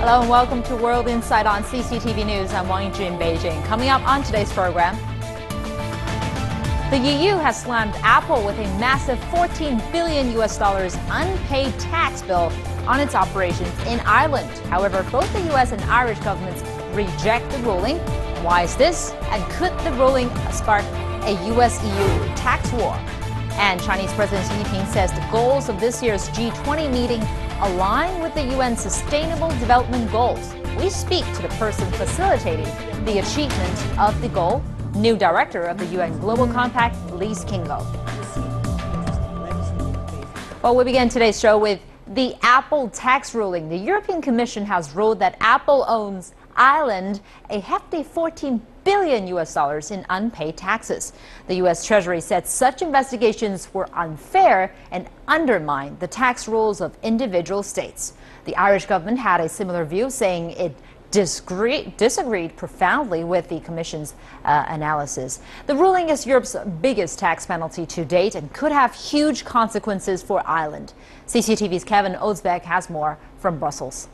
Hello and welcome to World Insight on CCTV News. I'm Wang Yijun in Beijing. Coming up on today's program, the EU has slammed Apple with a massive $14 billion unpaid tax bill on its operations in Ireland. However, both the US and Irish governments reject the ruling. Why is this? And could the ruling spark a US-EU tax war? And Chinese President Xi Jinping says the goals of this year's G20 meeting align with the UN's Sustainable Development Goals. We speak to the person facilitating the achievement of the goal, new director of the UN Global Compact, Lise Kingo. Well, we begin today's show with the Apple tax ruling. The European Commission has ruled that Apple owes Ireland a hefty $14 billion in unpaid taxes. The U.S. Treasury said such investigations were unfair and undermined the tax rules of individual states. The Irish government had a similar view, saying it disagreed profoundly with the Commission's analysis. The ruling is Europe's biggest tax penalty to date and could have huge consequences for Ireland. CCTV's Kevin Odsbeck has more from Brussels.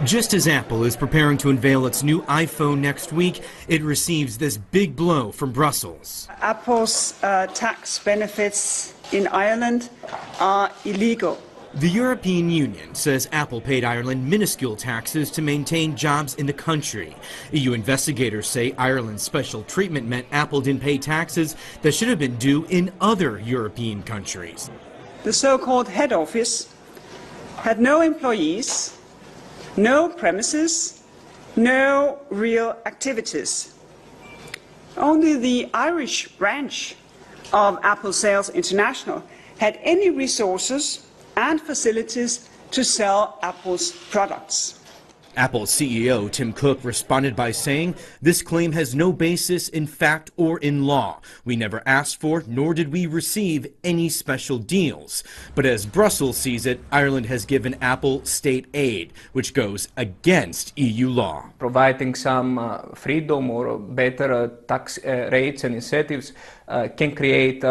Just as Apple is preparing to unveil its new iPhone next week, it receives this big blow from Brussels. Apple's tax benefits in Ireland are illegal. The European Union says Apple paid Ireland minuscule taxes to maintain jobs in the country. EU investigators say Ireland's special treatment meant Apple didn't pay taxes that should have been due in other European countries. The so-called head office had no employees, no premises, no real activities. Only the Irish branch of Apple Sales International had any resources and facilities to sell Apple's products. Apple's CEO Tim Cook responded by saying, "This claim has no basis in fact or in law. We never asked for, nor did we receive any special deals." But as Brussels sees it, Ireland has given Apple state aid, which goes against EU law. Providing some freedom or better tax rates and incentives can create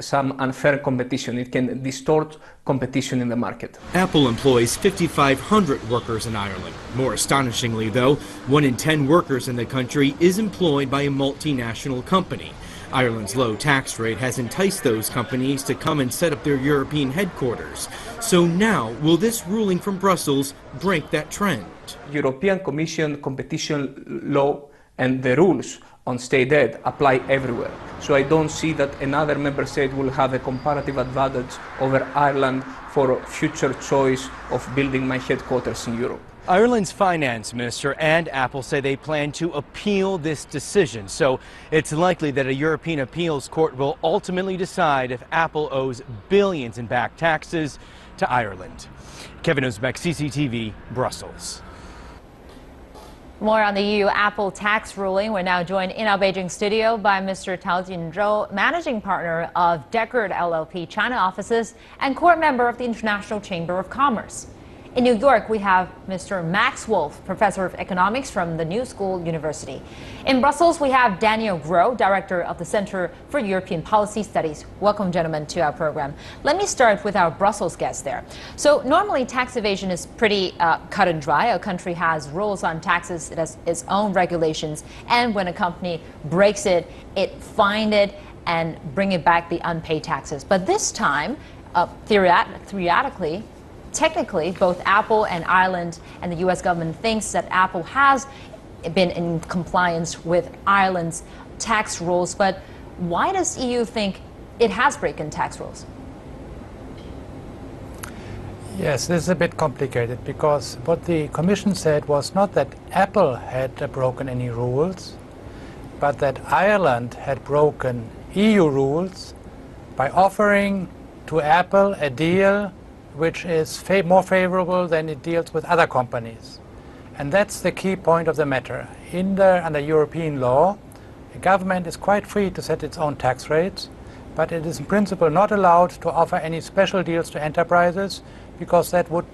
some unfair competition. It can distort competition in the market. Apple employs 5,500 workers in Ireland. More astonishingly, though, 1 in 10 workers in the country is employed by a multinational company. Ireland's low tax rate has enticed those companies to come and set up their European headquarters. So now, will this ruling from Brussels break that trend? European Commission competition law and the rules on state aid apply everywhere. So I don't see that another member state will have a comparative advantage over Ireland for future choice of building my headquarters in Europe. Ireland's finance minister and Apple say they plan to appeal this decision. So it's likely that a European appeals court will ultimately decide if Apple owes billions in back taxes to Ireland. Kevin Odsbeck, CCTV, Brussels. More on the EU Apple tax ruling. We're now joined in our Beijing studio by Mr. Tao Jinzhou, managing partner of Deckard LLP China offices and core member of the International Chamber of Commerce. In New York, we have Mr. Max Wolf, professor of economics from the New School University. In Brussels, we have Daniel Gros, director of the Center for European Policy Studies. Welcome, gentlemen, to our program. Let me start with our Brussels guest there. So normally tax evasion is pretty cut and dry. A country has rules on taxes, it has its own regulations, and when a company breaks it, it fine it and bring it back the unpaid taxes. But this time, technically, both Apple and Ireland and the U.S. government thinks that Apple has been in compliance with Ireland's tax rules. But why does EU think it has broken tax rules? Yes, this is a bit complicated because what the Commission said was not that Apple had broken any rules, but that Ireland had broken EU rules by offering to Apple a deal which is more favorable than it deals with other companies. And that's the key point of the matter. Under European law, the government is quite free to set its own tax rates, but it is in principle not allowed to offer any special deals to enterprises because that would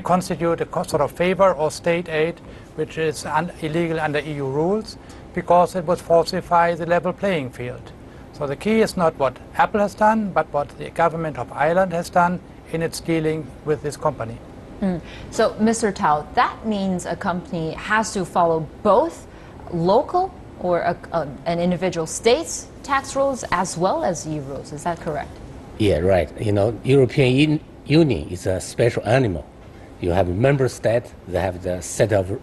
constitute a sort of favor or state aid, which is illegal under EU rules because it would falsify the level playing field. So the key is not what Apple has done, but what the government of Ireland has done in its dealing with this company. So, Mr. Tao, that means a company has to follow both local or an individual state's tax rules as well as EU rules. Is that correct? Yeah, right. You know, European Union is a special animal. You have a member state, they have the set of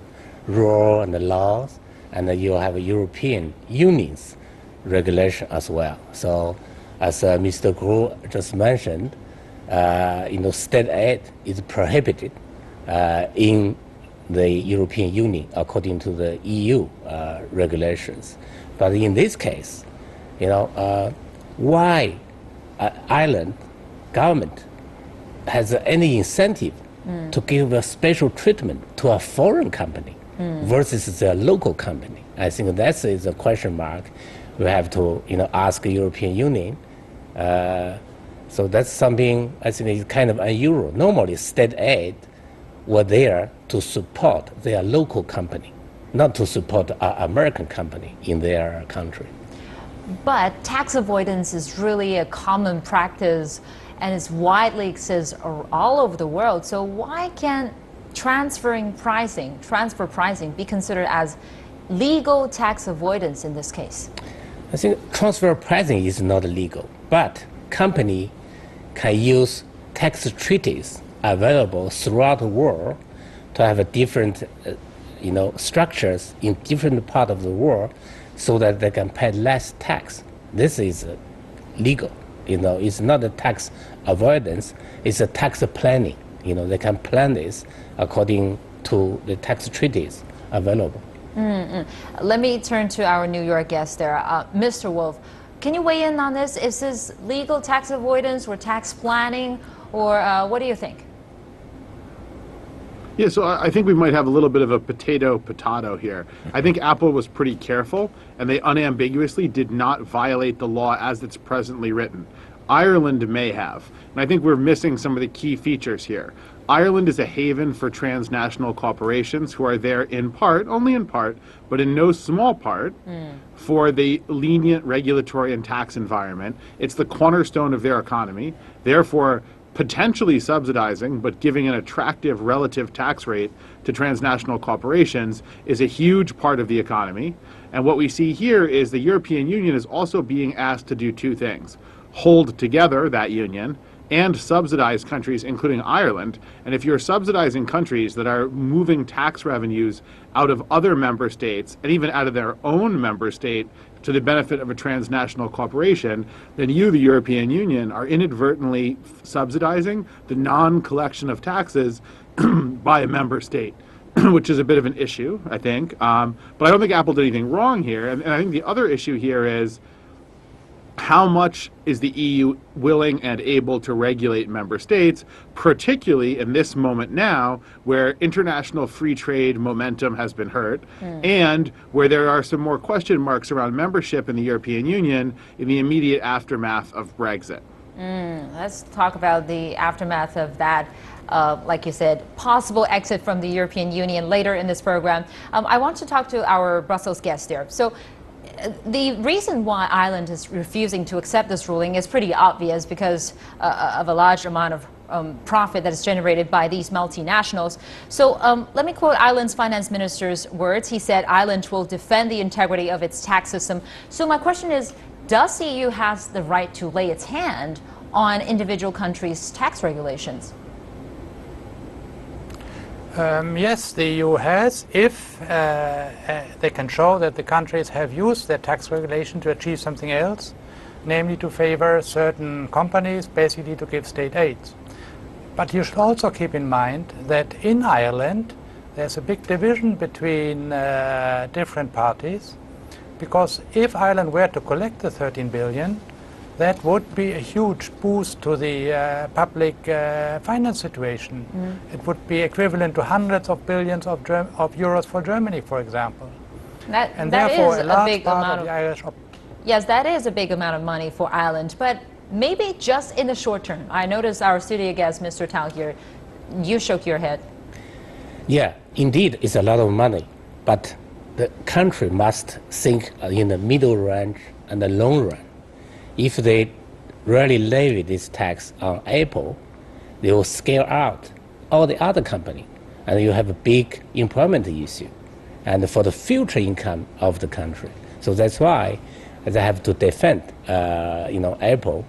rules and the laws, and then you have a European Union's regulation as well. So, as Mr. Guo just mentioned, you know, state aid is prohibited in the European Union according to the EU regulations. But in this case, you know, why Ireland government has any incentive to give a special treatment to a foreign company versus a local company? I think that is a question mark we have to, you know, ask the European Union. So that's something I think is kind of unusual. Normally, state aid were there to support their local company, not to support an American company in their country. But tax avoidance is really a common practice and it's widely exists all over the world. So why can't transfer pricing be considered as legal tax avoidance in this case? I think transfer pricing is not legal, but company can use tax treaties available throughout the world to have a different, you know, structures in different part of the world, so that they can pay less tax. This is legal. You know, it's not a tax avoidance; it's a tax planning. You know, they can plan this according to the tax treaties available. Let me turn to our New York guest there, Mr. Wolf. Can you weigh in on this? Is this legal tax avoidance or tax planning, or what do you think? Yeah, so I think we might have a little bit of a potato here. I think Apple was pretty careful, and they unambiguously did not violate the law as it's presently written. Ireland may have, and I think we're missing some of the key features here. Ireland is a haven for transnational corporations who are there in part, only in part, but in no small part, for the lenient regulatory and tax environment. It's the cornerstone of their economy. Therefore, potentially subsidizing, but giving an attractive relative tax rate to transnational corporations is a huge part of the economy. And what we see here is the European Union is also being asked to do two things: hold together that union and subsidize countries, including Ireland. And if you're subsidizing countries that are moving tax revenues out of other member states and even out of their own member state to the benefit of a transnational corporation, then you, the European Union, are inadvertently subsidizing the non-collection of taxes by a member state, which is a bit of an issue, I think. But I don't think Apple did anything wrong here. And I think the other issue here is, how much is the EU willing and able to regulate member states, particularly in this moment now where international free trade momentum has been hurt and where there are some more question marks around membership in the European Union in the immediate aftermath of Brexit? Let's talk about the aftermath of that. Like you said, possible exit from the European Union later in this program. I want to talk to our Brussels guest there. So, the reason why Ireland is refusing to accept this ruling is pretty obvious, because of a large amount of profit that is generated by these multinationals. So let me quote Ireland's finance minister's words. He said Ireland will defend the integrity of its tax system. So my question is, does the EU have the right to lay its hand on individual countries' tax regulations? Yes, the EU has, if they can show that the countries have used their tax regulation to achieve something else, namely to favor certain companies, basically to give state aid. But you should also keep in mind that in Ireland there's a big division between different parties, because if Ireland were to collect the 13 billion, that would be a huge boost to the public finance situation. It would be equivalent to hundreds of billions of euros for Germany, for example. And therefore, a large part of the Irish... Yes, that is a big amount of money for Ireland, but maybe just in the short term. I noticed our studio guest, Mr. Tao here, you shook your head. Yeah, indeed, it's a lot of money, but the country must think in the middle range and the long run. If they really levy this tax on Apple, they will scale out all the other company, and you have a big employment issue, and for the future income of the country. So that's why they have to defend, Apple,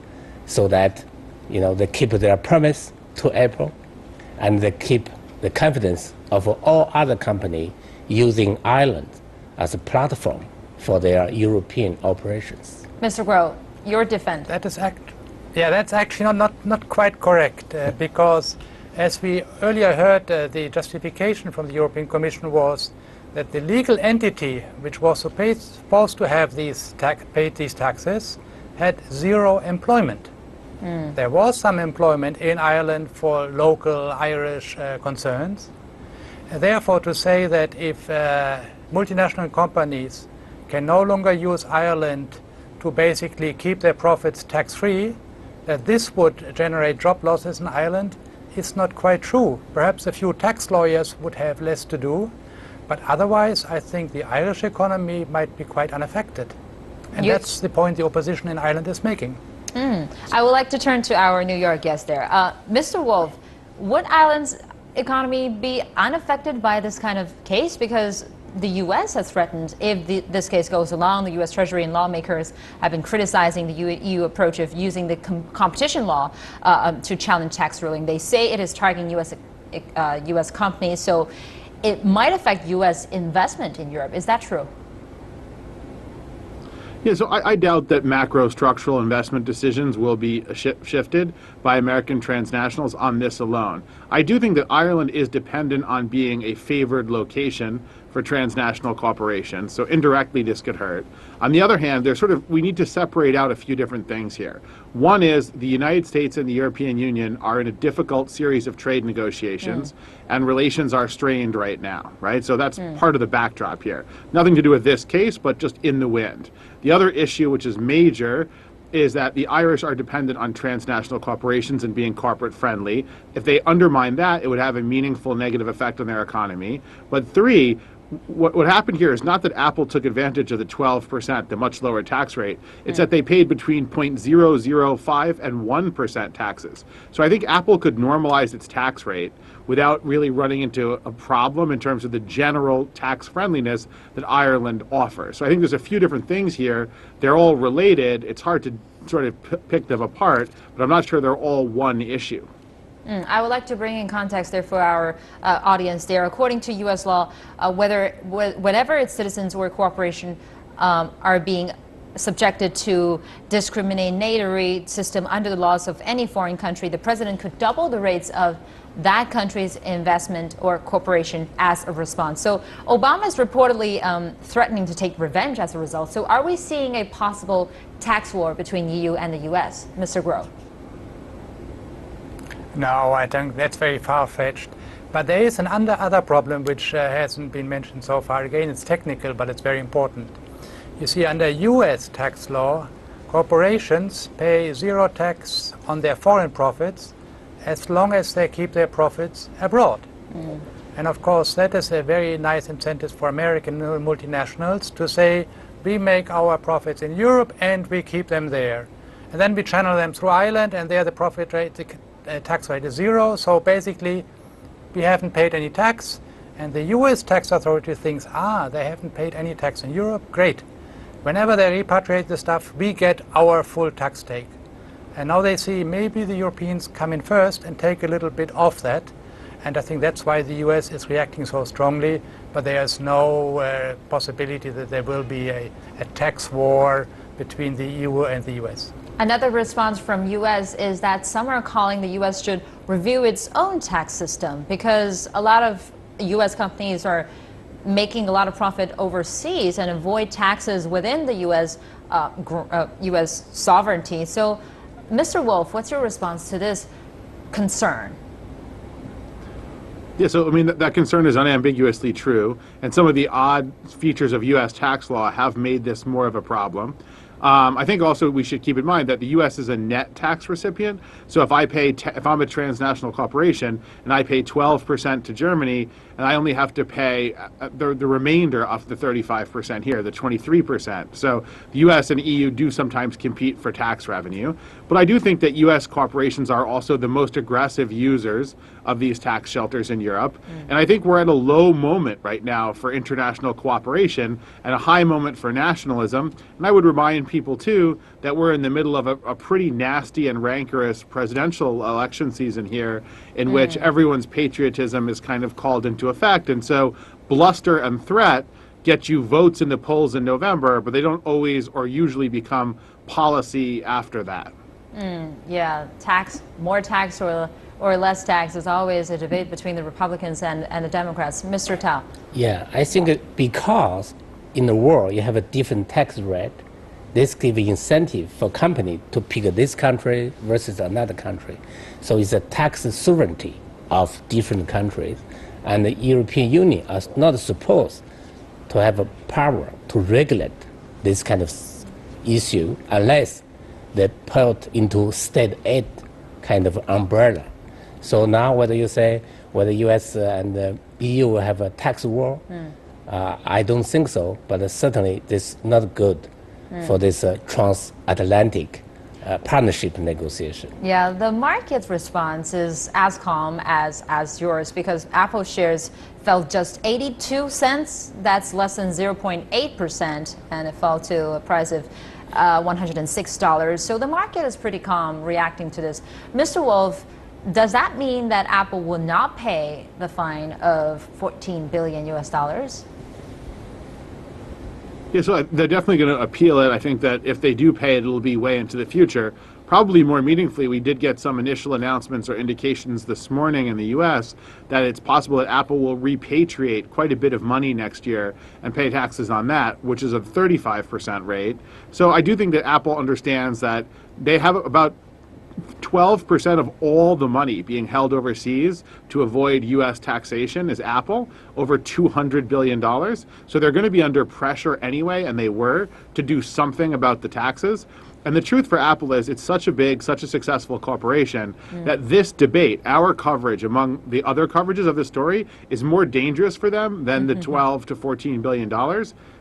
so that, they keep their promise to Apple, and they keep the confidence of all other companies using Ireland as a platform for their European operations. Mr. Guo, your defense. That's actually not quite correct, because as we earlier heard, the justification from the European Commission was that the legal entity which was supposed to have paid these taxes had zero employment. There was some employment in Ireland for local Irish concerns. Therefore, to say that if multinational companies can no longer use Ireland to basically keep their profits tax-free, that this would generate job losses in Ireland is not quite true. Perhaps a few tax lawyers would have less to do, but otherwise I think the Irish economy might be quite unaffected. And that's the point the opposition in Ireland is making. I would like to turn to our New York guest there. Mr. Wolf, would Ireland's economy be unaffected by this kind of case? Because the U.S. has threatened, if this case goes along, the U.S. Treasury and lawmakers have been criticizing the EU approach of using the competition law to challenge tax ruling. They say it is targeting U.S. companies, so it might affect U.S. investment in Europe. Is that true? Yeah, so I doubt that macro structural investment decisions will be shifted by American transnationals on this alone. I do think that Ireland is dependent on being a favored location for transnational corporations, so indirectly this could hurt. On the other hand, we need to separate out a few different things here. One is the United States and the European Union are in a difficult series of trade negotiations, and relations are strained right now, right? So that's part of the backdrop here. Nothing to do with this case, but just in the wind. The other issue, which is major, is that the Irish are dependent on transnational corporations and being corporate friendly. If they undermine that, it would have a meaningful negative effect on their economy. But three, what happened here is not that Apple took advantage of the 12%, the much lower tax rate. It's that they paid between 0.005 and 1% taxes. So I think Apple could normalize its tax rate without really running into a problem in terms of the general tax friendliness that Ireland offers. So I think there's a few different things here. They're all related. It's hard to sort of pick them apart, but I'm not sure they're all one issue. I would like to bring in context there for our audience there. According to U.S. law, whenever its citizens or corporation are being subjected to discriminatory system under the laws of any foreign country, the president could double the rates of that country's investment or corporation as a response. So Obama is reportedly threatening to take revenge as a result. So are we seeing a possible tax war between EU and the U.S., Mr. Guo? No, I think that's very far-fetched. But there is an other problem which hasn't been mentioned so far. Again, it's technical, but it's very important. You see, under U.S. tax law, corporations pay zero tax on their foreign profits as long as they keep their profits abroad. And of course, that is a very nice incentive for American multinationals to say, we make our profits in Europe and we keep them there. And then we channel them through Ireland, and there the profit rate, the tax rate is zero. So basically, we haven't paid any tax. And the US tax authority thinks, they haven't paid any tax in Europe, great. Whenever they repatriate the stuff, we get our full tax take. And now they see maybe the Europeans come in first and take a little bit off that. And I think that's why the US is reacting so strongly. But there's no possibility that there will be a tax war between the EU and the US. Another response from U.S. is that some are calling the U.S. should review its own tax system because a lot of U.S. companies are making a lot of profit overseas and avoid taxes within the U.S. U.S. sovereignty. So, Mr. Wolf, what's your response to this concern? Yeah, so I mean, that concern is unambiguously true, and some of the odd features of U.S. tax law have made this more of a problem. I think also we should keep in mind that the U.S. is a net tax recipient. So if if I'm a transnational corporation and I pay 12% to Germany, and I only have to pay the remainder of the 35% here, the 23%. So the U.S. and EU do sometimes compete for tax revenue. But I do think that U.S. corporations are also the most aggressive users of these tax shelters in Europe. And I think we're at a low moment right now for international cooperation and a high moment for nationalism. And I would remind people, too, that we're in the middle of a pretty nasty and rancorous presidential election season here in which everyone's patriotism is kind of called into effect. And so bluster and threat get you votes in the polls in November, but they don't always or usually become policy after that. Yeah, more tax or less tax is always a debate between the Republicans and the Democrats. Mr. Tao. Yeah, I think because in the world you have a different tax rate, this gives incentive for company to pick this country versus another country. So it's a tax sovereignty of different countries. And the European Union is not supposed to have a power to regulate this kind of issue unless they put into state aid kind of umbrella. So now whether you say whether US and the EU will have a tax war, I don't think so, but certainly this is not good for this transatlantic partnership negotiation. Yeah, the market's response is as calm as yours because Apple shares fell just 82 cents. That's less than 0.8%, and it fell to a price of $106. So the market is pretty calm reacting to this. Mr. Wolf, does that mean that Apple will not pay the fine of 14 billion US dollars? Yeah, so they're definitely going to appeal it. I think that if they do pay it, it'll be way into the future. Probably more meaningfully, we did get some initial announcements or indications this morning in the U.S. that it's possible that Apple will repatriate quite a bit of money next year and pay taxes on that, which is a 35% rate. So I do think that Apple understands that they have about 12% of all the money being held overseas to avoid U.S. taxation is Apple, over $200 billion. So they're going to be under pressure anyway, and they were, to do something about the taxes. And the truth for Apple is it's such a successful corporation that this debate, our coverage among the other coverages of the story, is more dangerous for them than the 12 to $14 billion.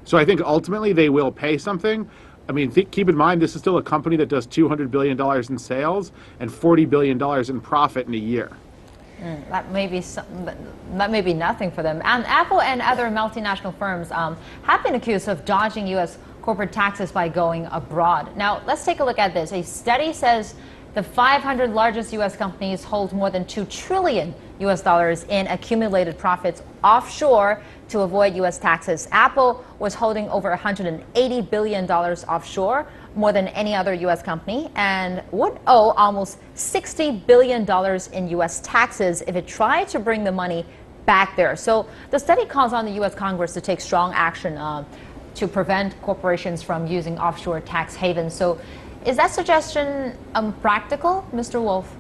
So I think ultimately they will pay something. I mean, keep in mind, this is still a company that does $200 billion in sales and $40 billion in profit in a year. That may be nothing for them. And Apple and other multinational firms have been accused of dodging U.S. corporate taxes by going abroad. Now, let's take a look at this. A study says the 500 largest U.S. companies hold more than $2 trillion US dollars in accumulated profits offshore to avoid U.S. taxes. Apple was holding over $180 billion offshore, more than any other U.S. company, and would owe almost $60 billion in U.S. taxes if it tried to bring the money back there. So the study calls on the U.S. Congress to take strong action to prevent corporations from using offshore tax havens. So is that suggestion practical, Mr. Wolf?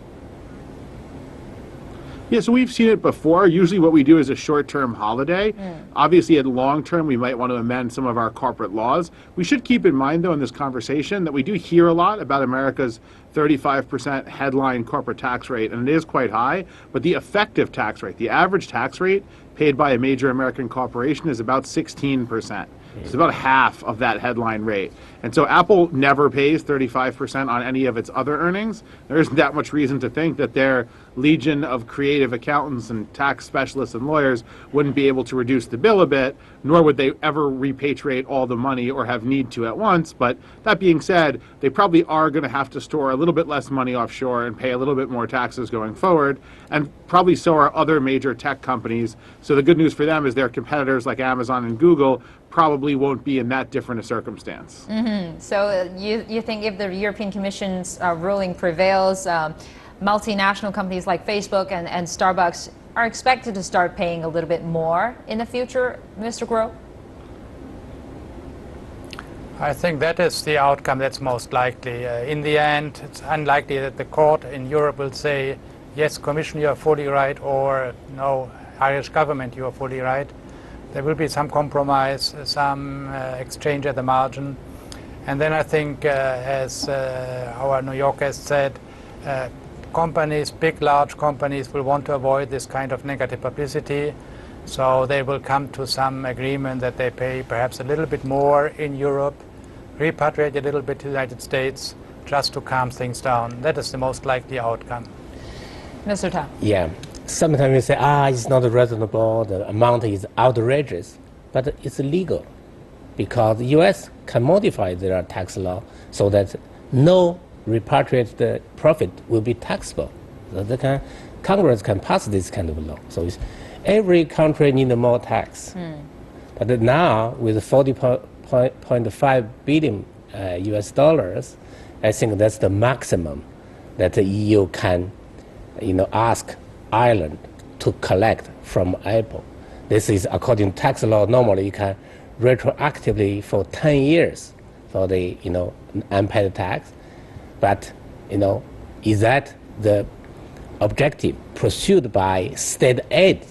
Yeah, so we've seen it before. Usually what we do is a short-term holiday. Obviously, at long-term, we might want to amend some of our corporate laws. We should keep in mind, though, in this conversation that we do hear a lot about America's 35% headline corporate tax rate, and it is quite high, but the effective tax rate, the average tax rate paid by a major American corporation is about 16%. It's about half of that headline rate. And so Apple never pays 35% on any of its other earnings. There isn't that much reason to think that their legion of creative accountants and tax specialists and lawyers wouldn't be able to reduce the bill a bit, nor would they ever repatriate all the money or have need to at once. But that being said, they probably are going to have to store a little bit less money offshore and pay a little bit more taxes going forward. And probably so are other major tech companies. So the good news for them is their competitors like Amazon and Google probably won't be in that different a circumstance. So you think if the European Commission's ruling prevails, multinational companies like Facebook and Starbucks are expected to start paying a little bit more in the future, Mr. Guo? I think that is the outcome that's most likely. In the end, it's unlikely that the court in Europe will say, yes, Commission, you are fully right, or no, Irish government, you are fully right. There will be some compromise, some exchange at the margin. And then I think, as our New Yorker has said, companies, big, large companies, will want to avoid this kind of negative publicity. So they will come to some agreement that they pay perhaps a little bit more in Europe, repatriate a little bit to the United States, just to calm things down. That is the most likely outcome. Mr. Tao. Yeah. Sometimes you say, it's not reasonable, the amount is outrageous, but it's legal because the U.S. can modify their tax law so that no repatriated profit will be taxable. So Congress can pass this kind of law. So every country needs more tax. But now with 40.5 billion US dollars, I think that's the maximum that the EU can, ask Ireland to collect from Apple. This is according to tax law. Normally, you can retroactively for 10 years for the unpaid tax. But is that the objective pursued by state aid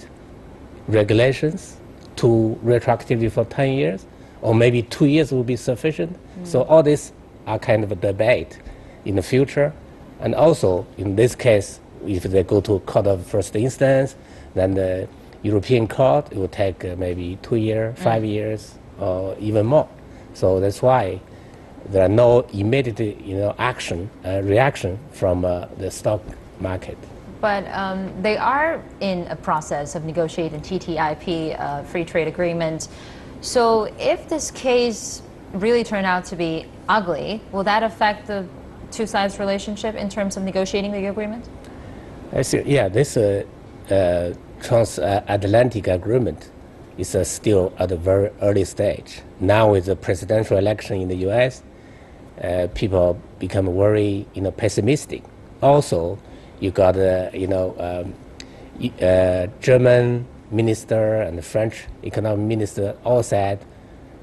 regulations to retroactively for 10 years, or maybe 2 years will be sufficient? So all this are kind of a debate in the future. And also, in this case, if they go to court of first instance, then the European court, it will take maybe 2 years, 5 years, or even more. So that's why there are no immediate reaction from the stock market. But they are in a process of negotiating TTIP, free trade agreement. So if this case really turned out to be ugly, will that affect the two sides' relationship in terms of negotiating the agreement? I see. Yeah, this transatlantic agreement is still at a very early stage. Now with the presidential election in the U.S., people become very pessimistic. Also, you got German minister and the French economic minister all said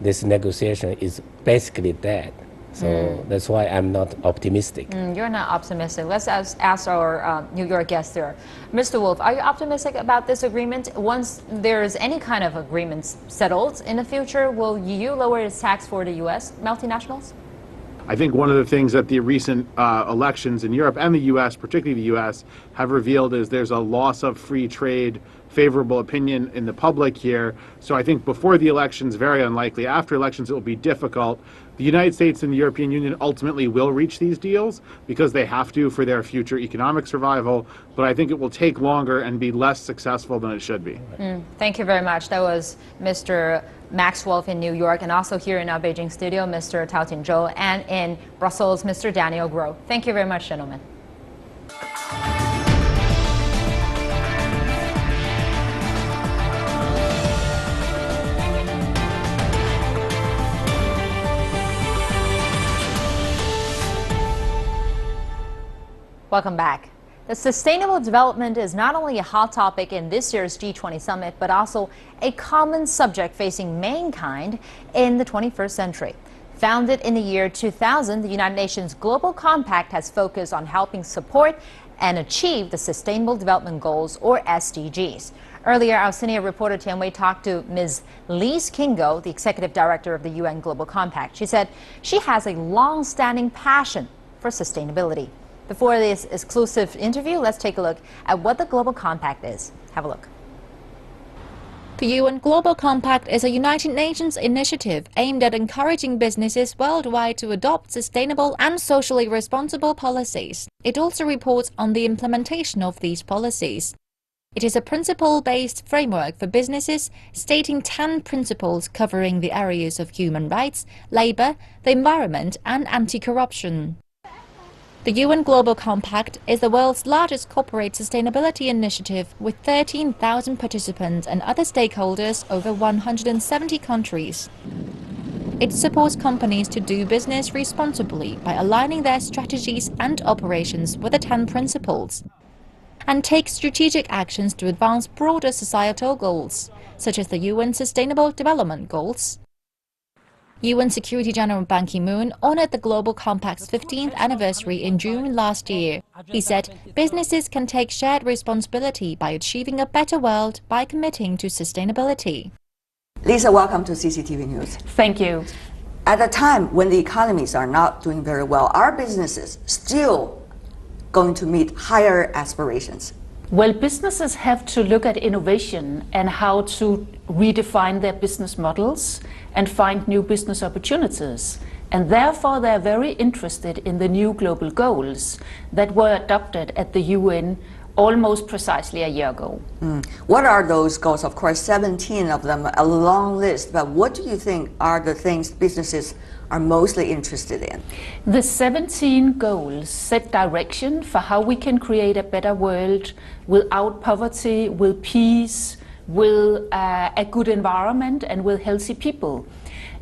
this negotiation is basically dead. So that's why I'm not optimistic. You're not optimistic. Let's ask our New York guest there. Mr. Wolf, are you optimistic about this agreement? Once there's any kind of agreements settled in the future, will EU lower its tax for the U.S. multinationals? I think one of the things that the recent elections in Europe and the U.S., particularly the U.S., have revealed is there's a loss of free trade favorable opinion in the public here. So I think before the elections, very unlikely. After elections, it will be difficult. The United States and the European Union ultimately will reach these deals because they have to for their future economic survival. But I think it will take longer and be less successful than it should be. Thank you very much. That was Mr. Max Wolf in New York, and also here in our Beijing studio, Mr. Tao Jinzhou, and in Brussels, Mr. Daniel Groh. Thank you very much, gentlemen. Welcome back. The sustainable development is not only a hot topic in this year's G20 summit, but also a common subject facing mankind in the 21st century. Founded in the year 2000, the United Nations Global Compact has focused on helping support and achieve the Sustainable Development Goals, or SDGs. Earlier, our senior reporter Tian Wei talked to Ms. Lise Kingo, the executive director of the UN Global Compact. She said she has a long-standing passion for sustainability. Before this exclusive interview, let's take a look at what the Global Compact is. Have a look. The UN Global Compact is a United Nations initiative aimed at encouraging businesses worldwide to adopt sustainable and socially responsible policies. It also reports on the implementation of these policies. It is a principle-based framework for businesses, stating 10 principles covering the areas of human rights, labor, the environment, and anti-corruption. The UN Global Compact is the world's largest corporate sustainability initiative with 13,000 participants and other stakeholders over 170 countries. It supports companies to do business responsibly by aligning their strategies and operations with the 10 principles, and takes strategic actions to advance broader societal goals, such as the UN Sustainable Development Goals. UN Secretary General Ban Ki-moon honored the Global Compact's 15th anniversary in June last year. He said businesses can take shared responsibility by achieving a better world by committing to sustainability. Lisa, welcome to CCTV News. Thank you. at a time when the economies are not doing very well, are businesses still going to meet higher aspirations? Well, businesses have to look at innovation and how to redefine their business models and find new business opportunities. And therefore, they're very interested in the new global goals that were adopted at the UN almost precisely a year ago. What are those goals? Of course, 17 of them, a long list, but what do you think are the things businesses are mostly interested in? The 17 goals set direction for how we can create a better world without poverty, with peace, with a good environment, and with healthy people.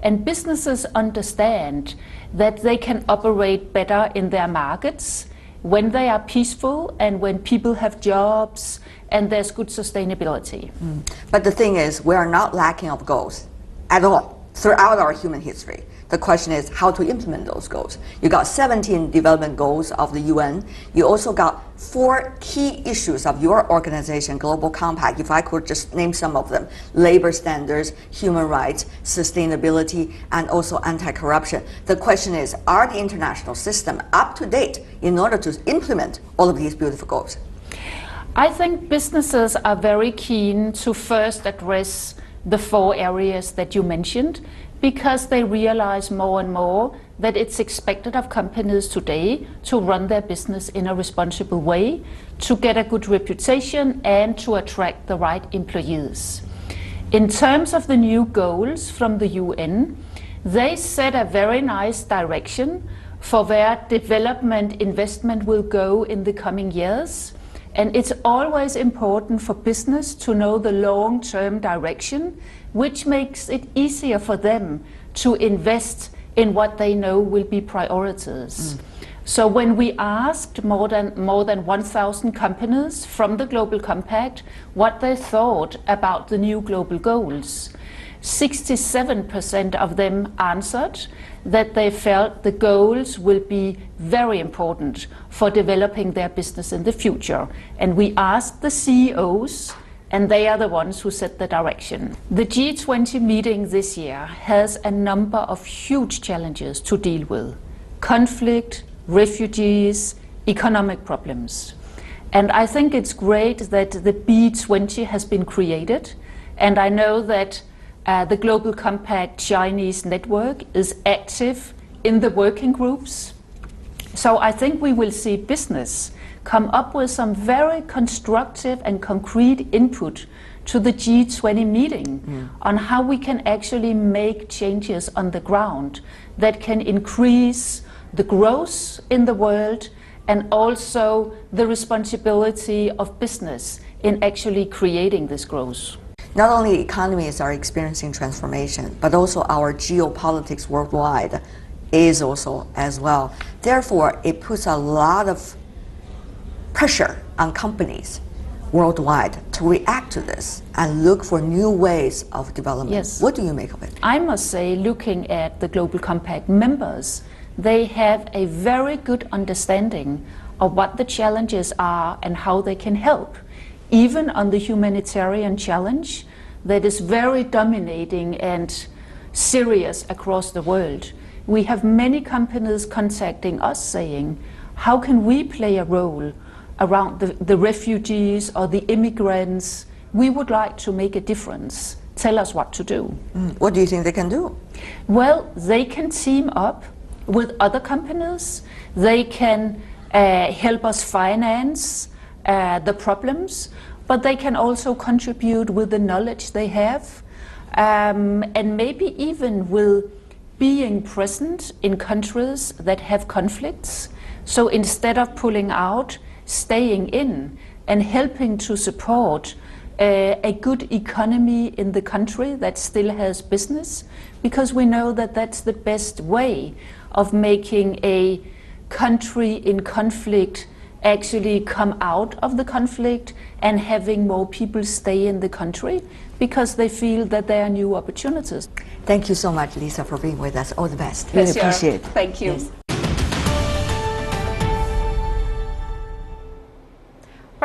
And businesses understand that they can operate better in their markets when they are peaceful and when people have jobs and there's good sustainability. But the thing is, we are not lacking of goals at all throughout our human history. The question is how to implement those goals. You got 17 development goals of the UN. You also got 4 key issues of your organization, Global Compact. If I could just name some of them: labor standards, human rights, sustainability, and also anti-corruption. The question is, are the international system up to date in order to implement all of these beautiful goals? I think businesses are very keen to first address the 4 areas that you mentioned, because they realize more and more that it's expected of companies today to run their business in a responsible way, to get a good reputation, and to attract the right employees. In terms of the new goals from the UN, they set a very nice direction for where development investment will go in the coming years. And it's always important for business to know the long-term direction, which makes it easier for them to invest in what they know will be priorities. So when we asked more than 1,000 companies from the Global Compact what they thought about the new global goals, 67% of them answered that they felt the goals will be very important for developing their business in the future. And we asked the CEOs, and they are the ones who set the direction. The G20 meeting this year has a number of huge challenges to deal with: conflict, refugees, economic problems. And I think it's great that the B20 has been created, and I know that the Global Compact Chinese network is active in the working groups. So I think we will see business come up with some very constructive and concrete input to the G20 meeting on how we can actually make changes on the ground that can increase the growth in the world and also the responsibility of business in actually creating this growth. Not only economies are experiencing transformation, but also our geopolitics worldwide is also as well. Therefore, it puts a lot of pressure on companies worldwide to react to this and look for new ways of development. Yes. What do you make of it? I must say, looking at the Global Compact members, they have a very good understanding of what the challenges are and how they can help. Even on the humanitarian challenge that is very dominating and serious across the world, we have many companies contacting us saying, how can we play a role around the refugees or the immigrants? We would like to make a difference. Tell us what to do. What do you think they can do? Well, they can team up with other companies. They can help us finance the problems, but they can also contribute with the knowledge they have, and maybe even with being present in countries that have conflicts. So instead of pulling out, staying in and helping to support a good economy in the country that still has business, because we know that that's the best way of making a country in conflict actually come out of the conflict and having more people stay in the country because they feel that there are new opportunities. Thank you so much, Lisa, for being with us. All the best. Yes, Really appreciate it. Thank you. Yes.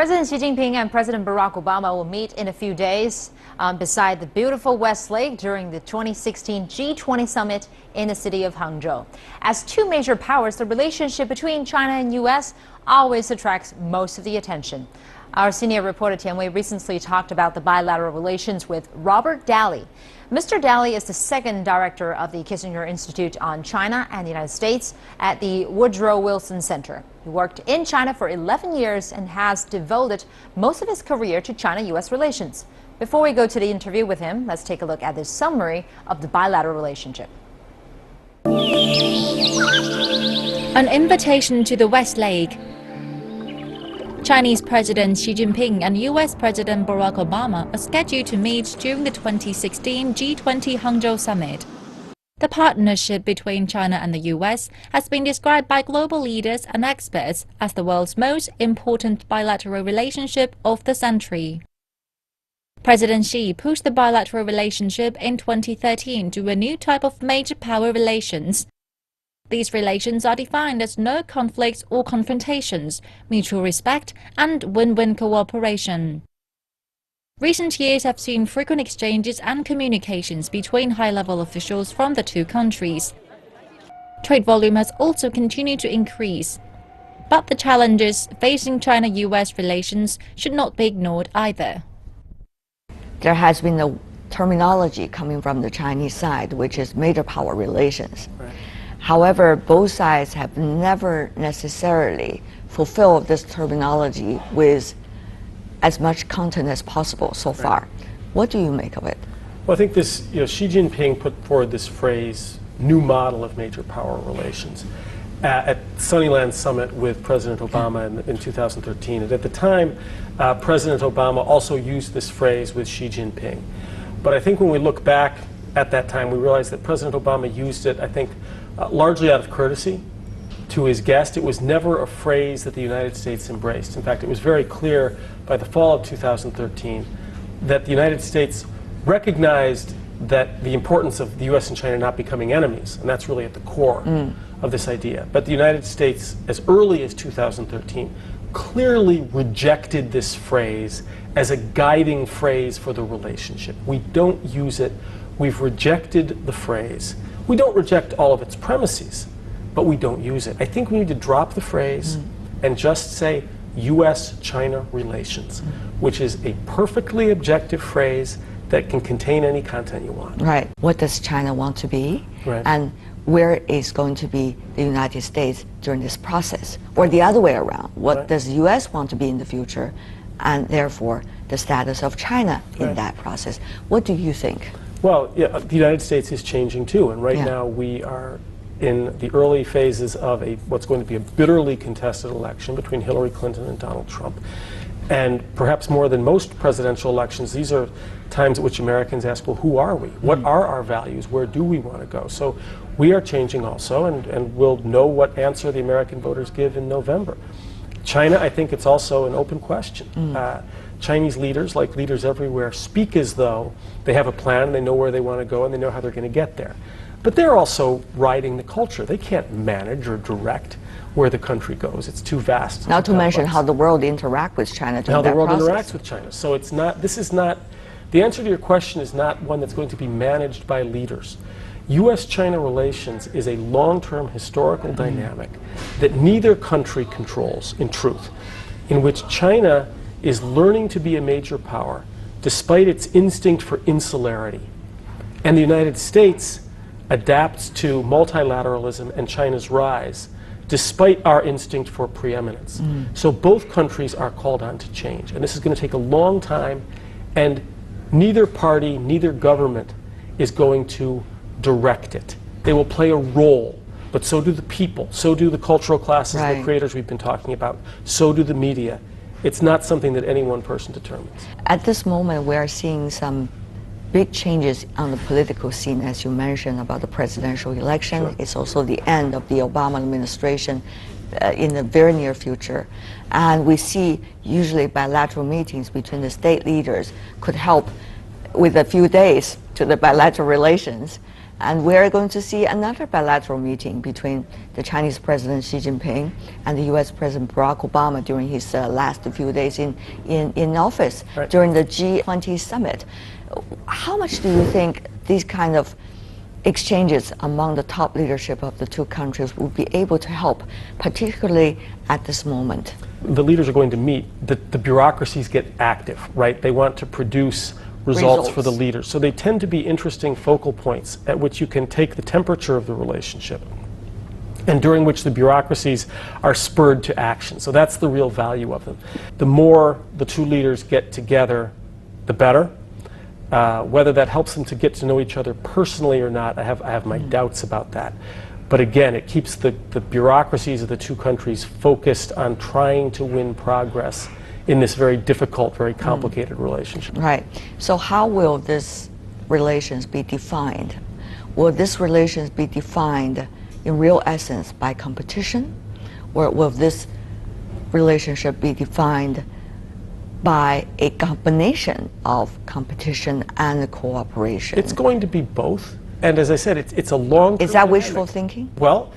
President Xi Jinping and President Barack Obama will meet in a few days beside the beautiful West Lake during the 2016 G20 summit in the city of Hangzhou. As two major powers, the relationship between China and U.S. always attracts most of the attention. Our senior reporter Tian Wei recently talked about the bilateral relations with Robert Daly. Mr. Daly is the second director of the Kissinger Institute on China and the United States at the Woodrow Wilson Center. He worked in China for 11 years and has devoted most of his career to China-U.S. relations. Before we go to the interview with him, let's take a look at this summary of the bilateral relationship. An invitation to the West Lake. Chinese President Xi Jinping and U.S. President Barack Obama are scheduled to meet during the 2016 G20 Hangzhou summit. The partnership between China and the U.S. has been described by global leaders and experts as the world's most important bilateral relationship of the century. President Xi pushed the bilateral relationship in 2013 to a new type of major power relations. These relations are defined as no conflicts or confrontations, mutual respect, and win-win cooperation. Recent years have seen frequent exchanges and communications between high-level officials from the two countries. Trade volume has also continued to increase. But the challenges facing China-US relations should not be ignored either. There has been a terminology coming from the Chinese side, which is major power relations. Right. However, both sides have never necessarily fulfilled this terminology with as much content as possible so far. What do you make of it? Well, I think this, Xi Jinping put forward this phrase, new model of major power relations, at Sunnyland Summit with President Obama in 2013. And at the time, President Obama also used this phrase with Xi Jinping. But I think when we look back at that time, we realize that President Obama used it, I think, largely out of courtesy to his guest. It was never a phrase that the United States embraced. In fact, it was very clear by the fall of 2013 that the United States recognized that the importance of the U.S. and China not becoming enemies, and that's really at the core of this idea. But the United States, as early as 2013, clearly rejected this phrase as a guiding phrase for the relationship. We don't use it. We've rejected the phrase. We don't reject all of its premises, but we don't use it. I think we need to drop the phrase and just say U.S.-China relations, which is a perfectly objective phrase that can contain any content you want. Right. What does China want to be? Right. And where is going to be the United States during this process? Or the other way around. What does the U.S. want to be in the future? And therefore, the status of China in that process. What do you think? Well, yeah, the United States is changing too, and right now we are in the early phases of what's going to be a bitterly contested election between Hillary Clinton and Donald Trump. And perhaps more than most presidential elections, these are times at which Americans ask, well, who are we? What are our values? Where do we want to go? So we are changing also, and we'll know what answer the American voters give in November. China, I think it's also an open question. Chinese leaders, like leaders everywhere, speak as though they have a plan, they know where they want to go, and they know how they're going to get there. But they're also riding the culture. They can't manage or direct where the country goes. It's too vast. Not to mention how the world interacts with China during that process. How the world interacts with China. So it's not, this is not, the answer to your question is not one that's going to be managed by leaders. U.S.-China relations is a long-term historical dynamic that neither country controls, in truth, in which China is learning to be a major power despite its instinct for insularity. And the United States adapts to multilateralism and China's rise despite our instinct for preeminence. So both countries are called on to change. And this is going to take a long time, and neither party, neither government is going to direct it. They will play a role, but so do the people, so do the cultural classes, the creators we've been talking about, so do the media. It's not something that any one person determines. At this moment, we are seeing some big changes on the political scene, as you mentioned, about the presidential election. It's also the end of the Obama administration in the very near future. And we see usually bilateral meetings between the state leaders could help with a few days to the bilateral relations. And we're going to see another bilateral meeting between the Chinese President Xi Jinping and the U.S. President Barack Obama during his last few days in office, right, during the G20 summit. How much do you think these kind of exchanges among the top leadership of the two countries will be able to help, particularly at this moment? The leaders are going to meet. The bureaucracies get active, right? They want to produce results for the leaders. So they tend to be interesting focal points at which you can take the temperature of the relationship and during which the bureaucracies are spurred to action. So that's the real value of them. The more the two leaders get together, the better. Whether that helps them to get to know each other personally or not, I have my doubts about that. But again, it keeps the bureaucracies of the two countries focused on trying to win progress in this very difficult, very complicated relationship. Right. So how will this relations be defined? Will this relations be defined in real essence by competition? Or will this relationship be defined by a combination of competition and cooperation? It's going to be both. And as I said, it's a long-term Is that dynamic. wishful thinking? Well,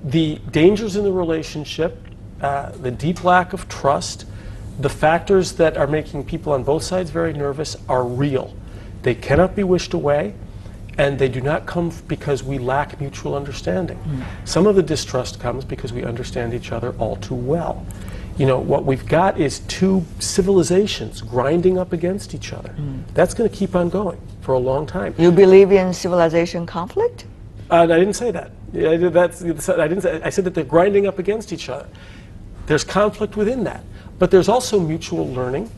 the dangers in the relationship, the deep lack of trust, the factors that are making people on both sides very nervous are real. They cannot be wished away, and they do not come because we lack mutual understanding. Some of the distrust comes because we understand each other all too well. You know, what we've got is two civilizations grinding up against each other. That's going to keep on going for a long time. You believe in civilization conflict? I didn't say that. I said that they're grinding up against each other. There's conflict within that. But there's also mutual learning,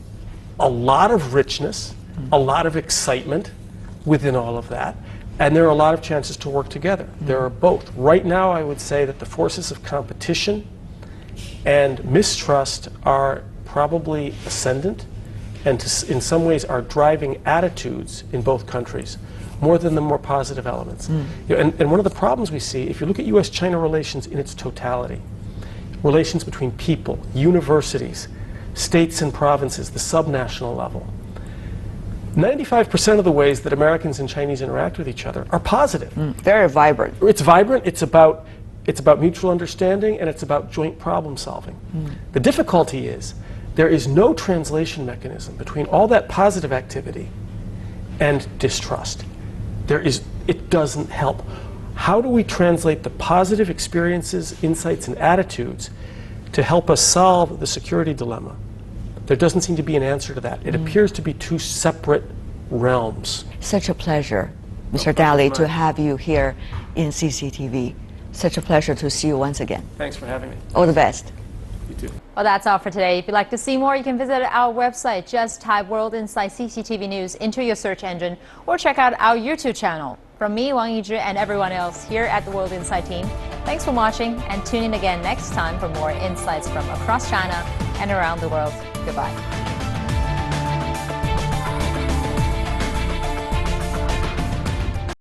a lot of richness, a lot of excitement within all of that, and there are a lot of chances to work together. There are both. Right now, I would say that the forces of competition and mistrust are probably ascendant, and in some ways are driving attitudes in both countries more than the more positive elements. You know, and one of the problems we see, if you look at U.S.-China relations in its totality, relations between people, universities, states and provinces, the subnational level, 95% of the ways that Americans and Chinese interact with each other are positive. Very vibrant. It's vibrant, it's about mutual understanding, and it's about joint problem solving. The difficulty is there is no translation mechanism between all that positive activity and distrust. It doesn't help. How do we translate the positive experiences, insights, and attitudes to help us solve the security dilemma? There doesn't seem to be an answer to that. It appears to be two separate realms. Such a pleasure, Mr. Daly, to have you here in CCTV. Such a pleasure to see you once again. Thanks for having me. All the best. You too. Well, that's all for today. If you'd like to see more, you can visit our website. Just type World Insight CCTV News into your search engine or check out our YouTube channel. From me, Wang Yizhi, and everyone else here at the World Insight team, thanks for watching, and tune in again next time for more insights from across China and around the world. Goodbye.